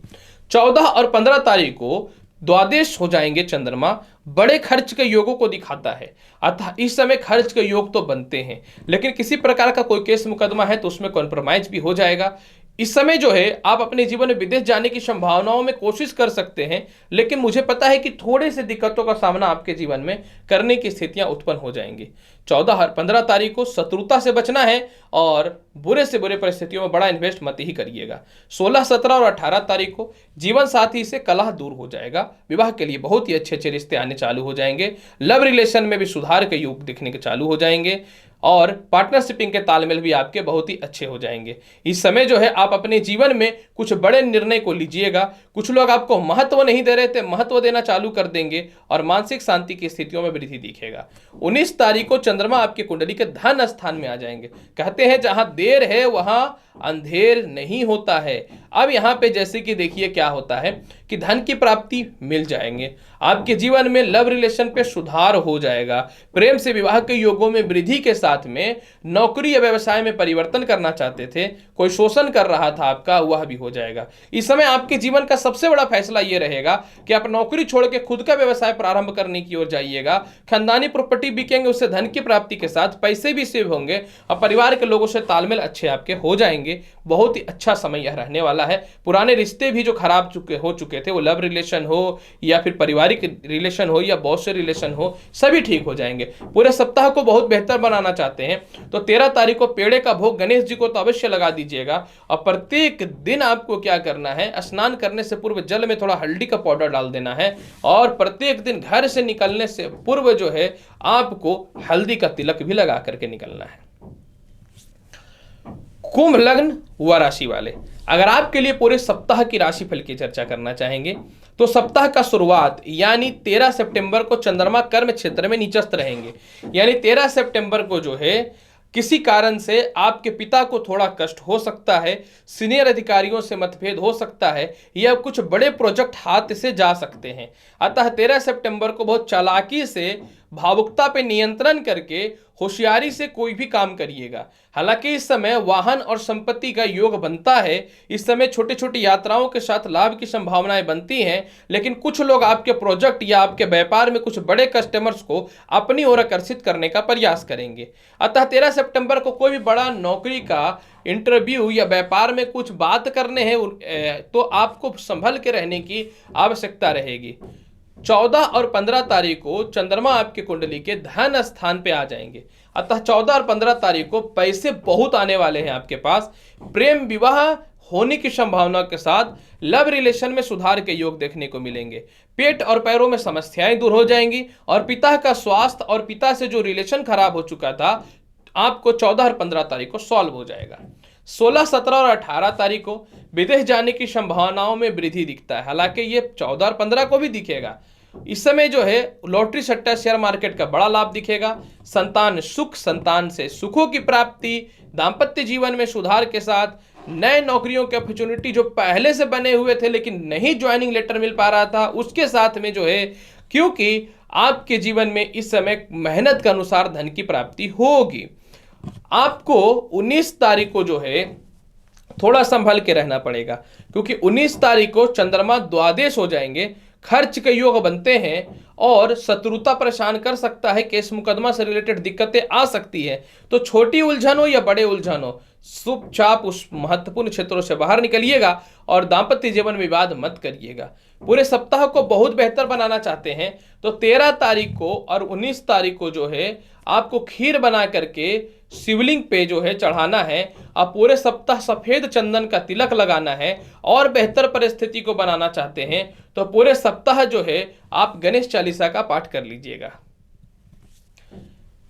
14 और 15 तारीख को द्वादश हो जाएंगे चंद्रमा, बड़े खर्च के योगों को दिखाता है। अतः इस समय खर्च के योग तो बनते हैं, लेकिन किसी प्रकार का कोई केस मुकदमा है तो उसमें कॉम्प्रोमाइज भी हो जाएगा। इस समय जो है आप अपने जीवन में विदेश जाने की संभावनाओं में कोशिश कर सकते हैं, लेकिन मुझे पता है कि थोड़े से दिक्कतों का सामना आपके जीवन में करने की स्थितियां उत्पन्न हो जाएंगी। 14 और 15 तारीख को शत्रुता से बचना है और बुरे से बुरे परिस्थितियों में बड़ा इन्वेस्ट मत ही करिएगा। 16, 17 और 18 तारीख को जीवन साथी से कलह दूर हो जाएगा। विवाह के लिए बहुत ही अच्छे अच्छे रिश्ते आने चालू हो जाएंगे। लव रिलेशन में भी सुधार के योग दिखने के चालू हो जाएंगे और पार्टनरशिपिंग के तालमेल भी आपके बहुत ही अच्छे हो जाएंगे। इस समय जो है आप अपने जीवन में कुछ बड़े निर्णय को लीजिएगा। कुछ लोग आपको महत्व नहीं दे रहे थे, महत्व देना चालू कर देंगे और मानसिक शांति की स्थितियों में वृद्धि दिखेगा। 19 तारीख को चंद्रमा आपकी कुंडली के धन स्थान में आ जाएंगे। कहते हैं जहां देर है वहां अंधेर नहीं होता है। अब यहां पे जैसे कि देखिए क्या होता है कि धन की प्राप्ति मिल जाएंगे, आपके जीवन में लव रिलेशन पे सुधार हो जाएगा, प्रेम से विवाह के योगों में वृद्धि के साथ में नौकरी या व्यवसाय में परिवर्तन करना चाहते थे, कोई शोषण कर रहा था आपका, वह भी हो जाएगा। इस समय आपके जीवन का सबसे बड़ा फैसला यह रहेगा कि आप नौकरी छोड़ के खुद का व्यवसाय प्रारंभ करने की ओर जाइएगा, खानदानी प्रॉपर्टी बिकेंगे, उससे धन की प्राप्ति के साथ पैसे भी सेव होंगे और परिवार के लोगों से तालमेल अच्छे आपके हो जाएंगे। बहुत ही अच्छा समय यह रहने वाला है। पुराने रिश्ते भी जो खराब हो चुके थे, वो लव रिलेशन हो या फिर पारिवारिक रिलेशन हो या बॉस से रिलेशन हो, सभी ठीक हो जाएंगे। पूरे सप्ताह को बहुत बेहतर बनाना चाहते हैं तो 13 तारीख को पेड़े का भोग गणेश जी को तो अवश्य लगा दीजिएगा। और प्रत्येक दिन आपको क्या करना है, स्नान करने से पूर्व जल में थोड़ा हल्दी का पाउडर डाल देना है और प्रत्येक दिन घर से निकलने से पूर्व जो है आपको हल्दी का तिलक भी लगा करके निकलना है। कुंभ लग्न व राशि वाले, अगर आपके लिए पूरे सप्ताह की राशिफल की चर्चा करना चाहेंगे तो सप्ताह का शुरुआत यानी 13 सितंबर को चंद्रमा कर्म क्षेत्र में नीचस्थ रहेंगे। यानी 13 सितंबर को जो है किसी कारण से आपके पिता को थोड़ा कष्ट हो सकता है, सीनियर अधिकारियों से मतभेद हो सकता है या कुछ बड़े प्रोजेक्ट हाथ से जा सकते हैं। अतः 13 सितंबर को बहुत चालाकी से, भावुकता पे नियंत्रण करके, होशियारी से कोई भी काम करिएगा। हालांकि इस समय वाहन और संपत्ति का योग बनता है, इस समय छोटी छोटी यात्राओं के साथ लाभ की संभावनाएं बनती हैं, लेकिन कुछ लोग आपके प्रोजेक्ट या आपके व्यापार में कुछ बड़े कस्टमर्स को अपनी ओर आकर्षित करने का प्रयास करेंगे। अतः 13 सितंबर को कोई भी बड़ा नौकरी का इंटरव्यू या व्यापार में कुछ बात करने हैं तो आपको संभल के रहने की आवश्यकता रहेगी। 14 और 15 तारीख को चंद्रमा आपकी कुंडली के धन स्थान पे आ जाएंगे। अतः 14 और 15 तारीख को पैसे बहुत आने वाले हैं आपके पास। प्रेम विवाह होने की संभावना के साथ लव रिलेशन में सुधार के योग देखने को मिलेंगे। पेट और पैरों में समस्याएं दूर हो जाएंगी और पिता का स्वास्थ्य और पिता से जो रिलेशन खराब हो चुका था आपको 14 और 15 तारीख को सॉल्व हो जाएगा। 16, 17 और 18 तारीख को विदेश जाने की संभावनाओं में वृद्धि दिखता है। हालांकि ये 14 और 15 को भी दिखेगा। इस समय जो है लॉटरी सट्टा शेयर मार्केट का बड़ा लाभ दिखेगा। संतान सुख, संतान से सुखों की प्राप्ति, दाम्पत्य जीवन में सुधार के साथ नए नौकरियों के अपॉर्चुनिटी जो पहले से बने हुए थे लेकिन नहीं ज्वाइनिंग लेटर मिल पा रहा था, उसके साथ में जो है, क्योंकि आपके जीवन में इस समय मेहनत के अनुसार धन की प्राप्ति होगी। आपको 19 तारीख को जो है थोड़ा संभल के रहना पड़ेगा, क्योंकि 19 तारीख को चंद्रमा द्वादश हो जाएंगे, खर्च के योग बनते हैं और शत्रुता परेशान कर सकता है, केस मुकदमा से रिलेटेड दिक्कतें आ सकती है। तो छोटी उलझन हो या बड़े उलझन हो, चुपचाप उस महत्वपूर्ण क्षेत्रों से बाहर निकलिएगा और दाम्पत्य जीवन में विवाद मत करिएगा। पूरे सप्ताह को बहुत बेहतर बनाना चाहते हैं तो 13 तारीख को और 19 तारीख को जो है आपको खीर बना करके शिवलिंग पे जो है चढ़ाना है और पूरे सप्ताह सफेद चंदन का तिलक लगाना है। और बेहतर परिस्थिति को बनाना चाहते हैं तो पूरे सप्ताह जो है आप गणेश चालीसा का पाठ कर लीजिएगा।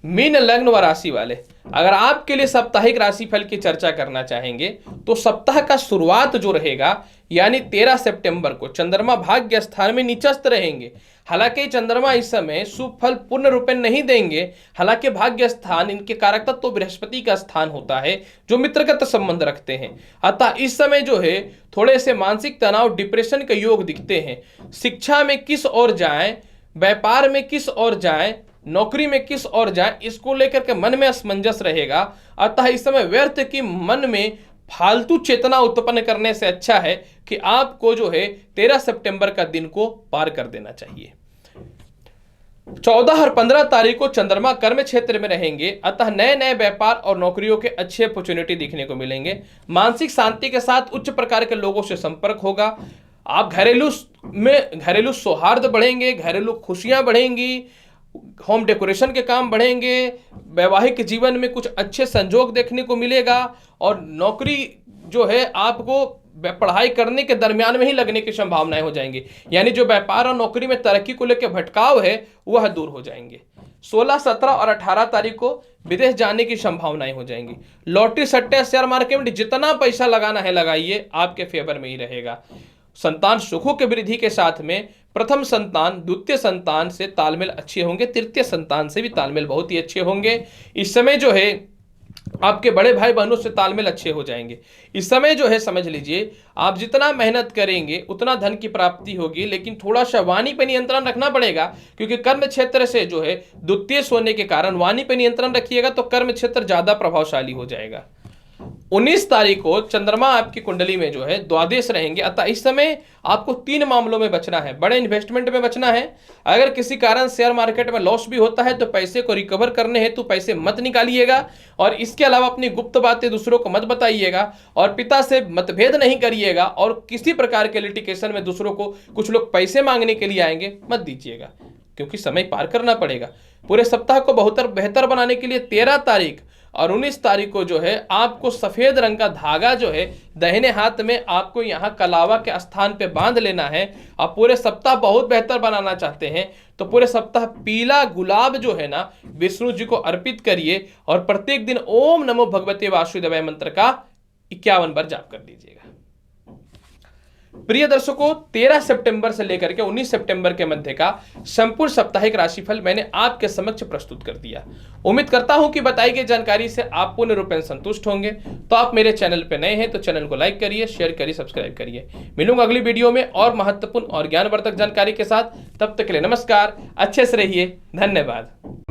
मीन लग्न व राशि वाले, अगर आपके लिए साप्ताहिक राशिफल की चर्चा करना चाहेंगे तो सप्ताह का शुरुआत जो रहेगा यानी 13 सितंबर को चंद्रमा भाग्य स्थान में नीचस्थ रहेंगे। हालांकि चंद्रमा इस समय शुभ फल पूर्ण रूप में नहीं देंगे, हालांकि भाग्य स्थान इनके कारक तत्व तो बृहस्पति का स्थान होता है जो मित्रगत संबंध रखते हैं। अतः इस समय जो है थोड़े से मानसिक तनाव, डिप्रेशन के योग दिखते हैं। शिक्षा में किस ओर जाएं, व्यापार में किस ओर जाएं, नौकरी में किस ओर जाएं, इसको लेकर के मन में असमंजस रहेगा। अतः इस समय व्यर्थ की मन में फालतू चेतना उत्पन्न करने से अच्छा है कि आपको जो है 13 सितंबर का दिन को पार कर देना चाहिए। 14 और 15 तारीख को चंद्रमा कर्म क्षेत्र में रहेंगे, अतः नए नए व्यापार और नौकरियों के अच्छे अपॉर्चुनिटी दिखने को मिलेंगे। मानसिक शांति के साथ उच्च प्रकार के लोगों से संपर्क होगा। आप घरेलू सौहार्द बढ़ेंगे, घरेलू खुशियां बढ़ेंगी, होम डेकोरेशन के काम बढ़ेंगे, वैवाहिक जीवन में कुछ अच्छे संजोग देखने को मिलेगा और नौकरी जो है आपको पढ़ाई करने के दरमियान में ही लगने की संभावनाएं हो जाएंगी। यानी जो व्यापार और नौकरी में तरक्की को लेकर भटकाव है वह दूर हो जाएंगे। 16, 17 और 18 तारीख को विदेश जाने की संभावनाएं हो जाएंगी। लॉटरी सट्टे शेयर मार्केट में जितना पैसा लगाना है लगाइए, आपके फेवर में ही रहेगा। संतान सुखों के वृद्धि के साथ में प्रथम संतान द्वितीय संतान से तालमेल अच्छे होंगे, तृतीय संतान से भी तालमेल बहुत ही अच्छे होंगे। इस समय जो है आपके बड़े भाई बहनों से तालमेल अच्छे हो जाएंगे। इस समय जो है समझ लीजिए आप जितना मेहनत करेंगे उतना धन की प्राप्ति होगी, लेकिन थोड़ा सा वाणी पर नियंत्रण रखना पड़ेगा, क्योंकि कर्म क्षेत्र से जो है द्वितीय होने के कारण वाणी पर नियंत्रण रखिएगा तो कर्म क्षेत्र ज्यादा प्रभावशाली हो जाएगा। 19 तारीख को चंद्रमा आपकी कुंडली में जो है द्वादश रहेंगे, अतः इस समय आपको 3 मामलों में बचना है। बड़े इन्वेस्टमेंट में बचना है। अगर किसी कारण शेयर मार्केट में लॉस भी होता है तो पैसे को रिकवर करने हेतु पैसे मत निकालिएगा, और इसके अलावा अपनी गुप्त बातें दूसरों को मत बताइएगा, और पिता से मतभेद नहीं करिएगा, और किसी प्रकार के लिटिगेशन में दूसरों को कुछ लोग पैसे मांगने के लिए आएंगे मत दीजिएगा, क्योंकि समय पार करना पड़ेगा। पूरे सप्ताह को बहुत बेहतर बनाने के लिए 13 तारीख और 19 तारीख को जो है आपको सफेद रंग का धागा जो है दाहिने हाथ में आपको यहाँ कलावा के स्थान पे बांध लेना है। आप पूरे सप्ताह बहुत बेहतर बनाना चाहते हैं तो पूरे सप्ताह पीला गुलाब जो है ना विष्णु जी को अर्पित करिए, और प्रत्येक दिन ओम नमो भगवते वासुदेवाय मंत्र का 51 बार जाप कर लीजिएगा। प्रिय दर्शकों, 13 सितंबर से लेकर के 19 सितंबर के मध्य का संपूर्ण साप्ताहिक राशिफल मैंने आपके समक्ष प्रस्तुत कर दिया। उम्मीद करता हूं कि बताई गई जानकारी से आप पूर्ण रूप में संतुष्ट होंगे। तो आप मेरे चैनल पे नए हैं तो चैनल को लाइक करिए, शेयर करिए, सब्सक्राइब करिए। मिलूंगा अगली वीडियो में और महत्वपूर्ण और ज्ञानवर्धक जानकारी के साथ। तब तक के लिए नमस्कार, अच्छे से रहिए, धन्यवाद।